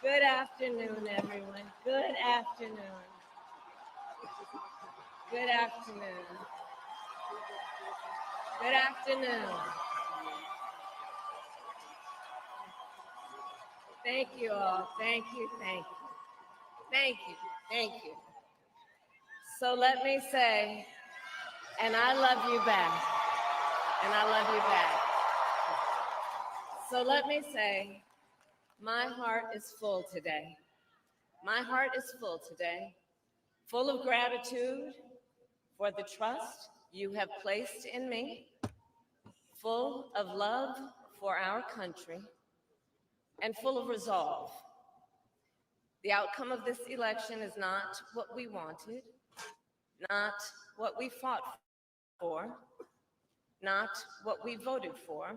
Good afternoon, everyone. Good afternoon. Good afternoon. Good afternoon. Thank you all. Thank you, thank you. Thank you, thank you. So let me say, and I love you back. And I love you back. So let me say, my heart is full today. My heart is full today, full of gratitude for the trust you have placed in me, full of love for our country, and full of resolve. The outcome of this election is not what we wanted, not what we fought for, not what we voted for,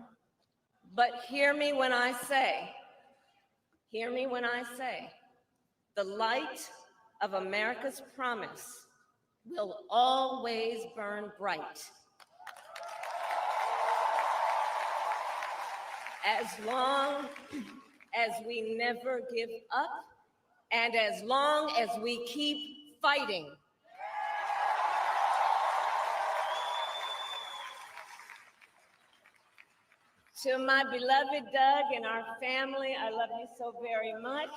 but hear me when I say, the light of America's promise will always burn bright. As long as we never give up, and as long as we keep fighting. To my beloved Doug and our family, I love you so very much.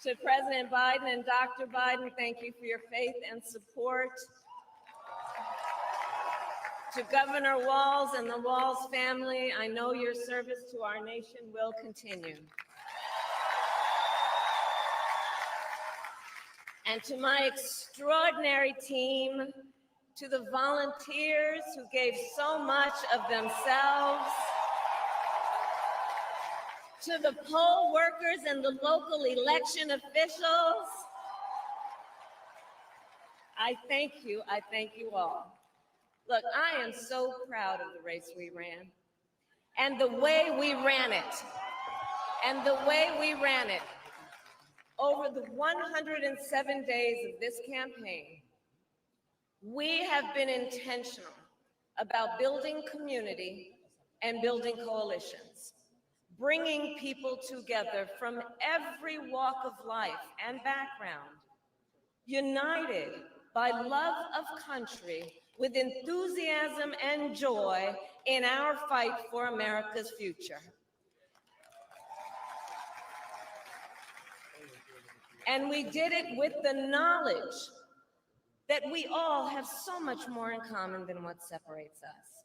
To President Biden and Dr. Biden, thank you for your faith and support. To Governor Walz and the Walz family, I know your service to our nation will continue. And to my extraordinary team, to the volunteers who gave so much of themselves, to the poll workers and the local election officials, I thank you all. Look, I am so proud of the race we ran and the way we ran it, Over the 107 days of this campaign, we have been intentional about building community and building coalitions, bringing people together from every walk of life and background, united by love of country with enthusiasm and joy in our fight for America's future. And we did it with the knowledge that we all have so much more in common than what separates us.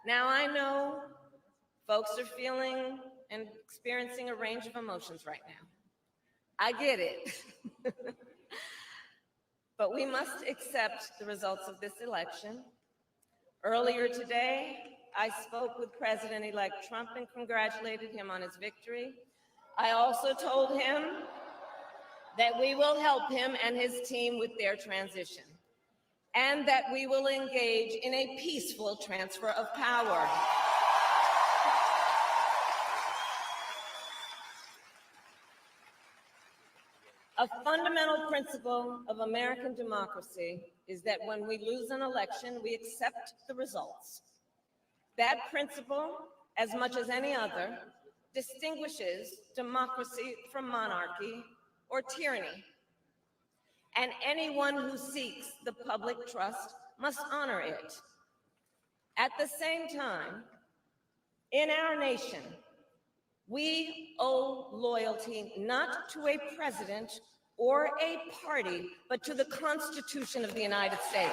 Now, I know folks are feeling and experiencing a range of emotions right now. I get it. But we must accept the results of this election. Earlier today, I spoke with President-elect Trump and congratulated him on his victory. I also told him that we will help him and his team with their transition, and that we will engage in a peaceful transfer of power. A fundamental principle of American democracy is that when we lose an election, we accept the results. That principle, as much as any other, distinguishes democracy from monarchy or tyranny. And anyone who seeks the public trust must honor it. At the same time, in our nation, we owe loyalty not to a president or a party, but to the Constitution of the United States.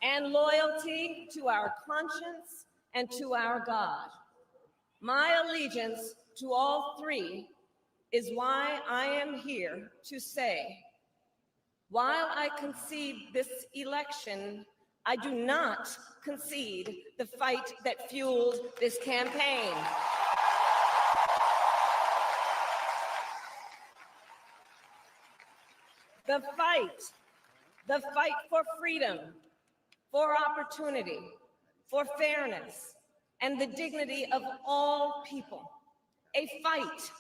And loyalty to our conscience and to our God. My allegiance to all three is why I am here to say, while I concede this election, I do not concede the fight that fueled this campaign. The fight for freedom, for opportunity, for fairness, and the dignity of all people. A fight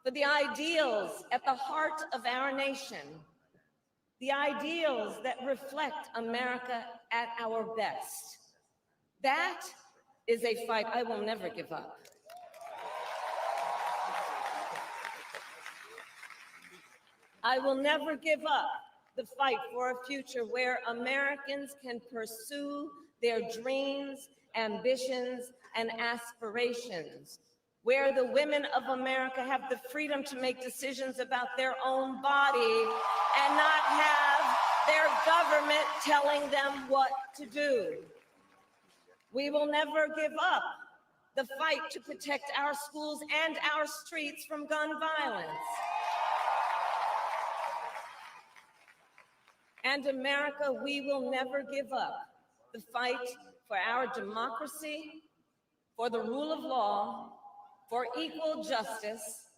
for the ideals at the heart of our nation. the ideals that reflect America at our best. That is a fight I will never give up. I will never give up the fight for a future where Americans can pursue their dreams, ambitions, and aspirations, where the women of America have the freedom to make decisions about their own body and not have their government telling them what to do. We will never give up the fight to protect our schools and our streets from gun violence. And America, we will never give up the fight for our democracy, for the rule of law, for equal justice,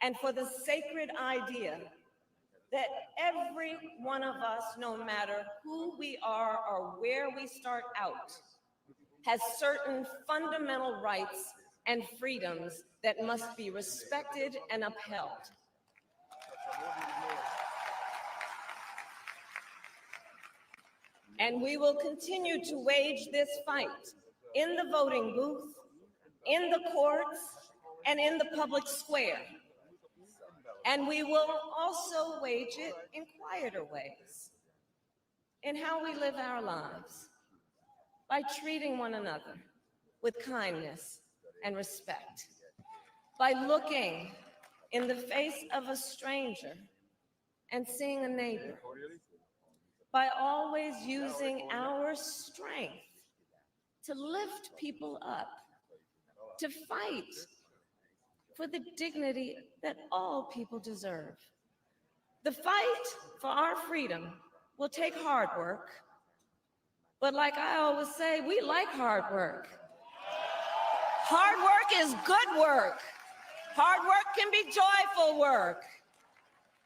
and for the sacred idea that every one of us, no matter who we are or where we start out, has certain fundamental rights and freedoms that must be respected and upheld. And we will continue to wage this fight in the voting booth, in the courts, and in the public square. And we will also wage it in quieter ways, in how we live our lives, by treating one another with kindness and respect, by looking in the face of a stranger and seeing a neighbor, by always using our strength to lift people up, to fight for the dignity that all people deserve. The fight for our freedom will take hard work, but like I always say, we like hard work. Hard work is good work. Hard work can be joyful work.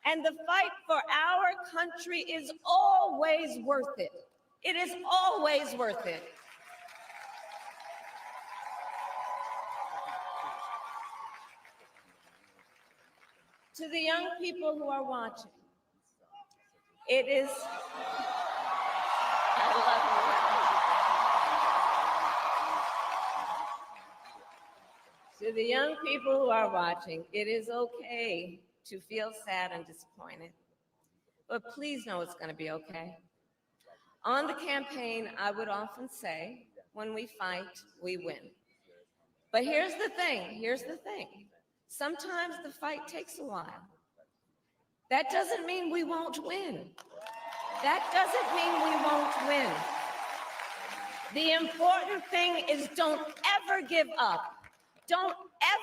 And the fight for our country is always worth it. It is always worth it. To the young people who are watching, it is, I love you. To the young people who are watching, it is okay to feel sad and disappointed, but please know it's going to be okay. On the campaign, I would often say, when we fight, we win. But here's the thing. Sometimes the fight takes a while. That doesn't mean we won't win. That doesn't mean we won't win. The important thing is don't ever give up. Don't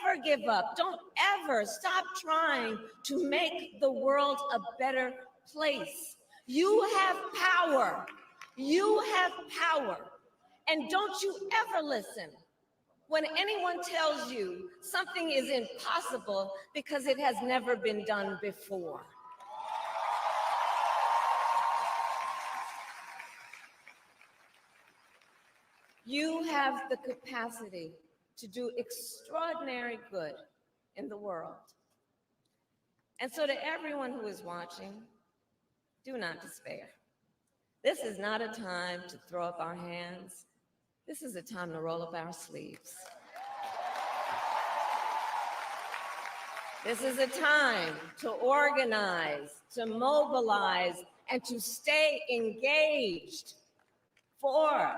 ever give up. Don't ever stop trying to make the world a better place. You have power. You have power. And don't you ever listen when anyone tells you something is impossible because it has never been done before. You have the capacity to do extraordinary good in the world. And so to everyone who is watching, do not despair. This is not a time to throw up our hands. This is a time to roll up our sleeves. This is a time to organize, to mobilize, and to stay engaged for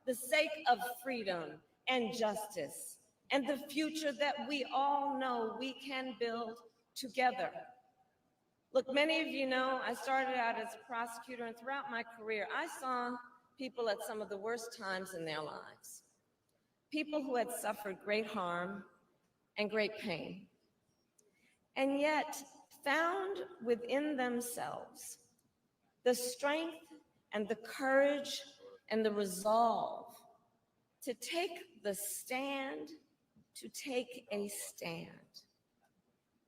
the sake of freedom and justice, and the future that we all know we can build together. Look, many of you know I started out as a prosecutor, and throughout my career, I saw people at some of the worst times in their lives. People who had suffered great harm and great pain, and yet found within themselves the strength and the courage and the resolve to take the stand, to take a stand,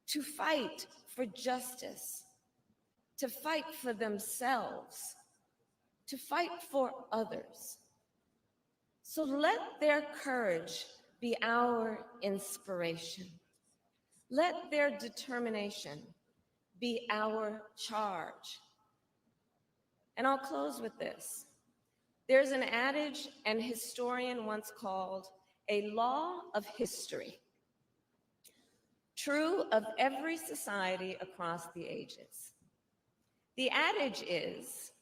to fight for justice, to fight for themselves, to fight for others. So let their courage be our inspiration. Let their determination be our charge. And I'll close with this. There's an adage an historian once called a law of history, true of every society across the ages. The adage is,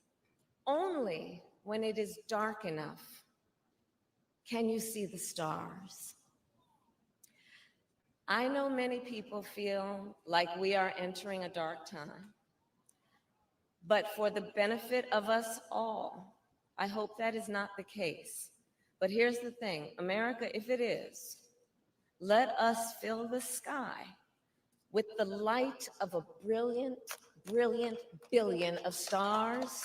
only when it is dark enough can you see the stars. I know many people feel like we are entering a dark time, but for the benefit of us all, I hope that is not the case. But here's the thing, America, if it is, let us fill the sky with the light of a brilliant, brilliant billion of stars.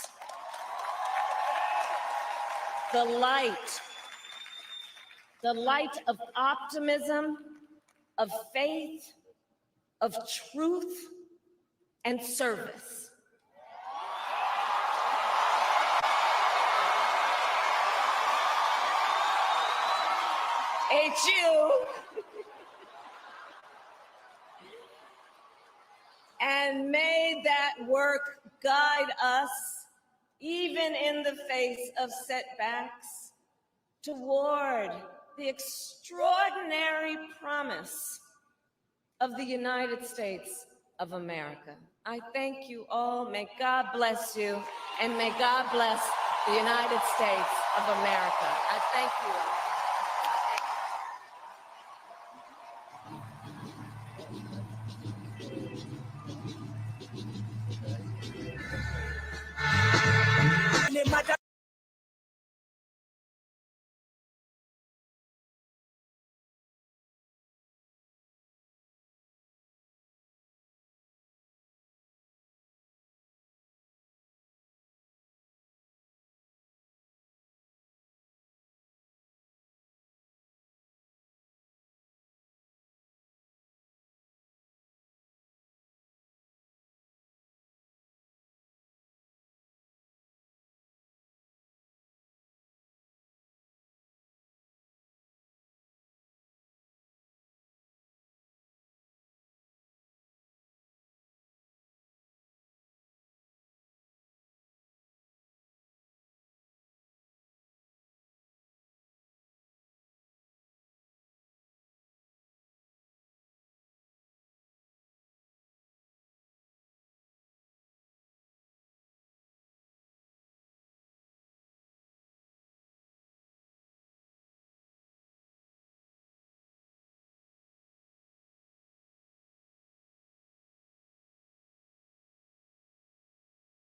The light of optimism, of faith, of truth, and service. HU. And may that work guide us, even in the face of setbacks, toward the extraordinary promise of the United States of America. I thank you all. May God bless you, and may God bless the United States of America. I thank you all.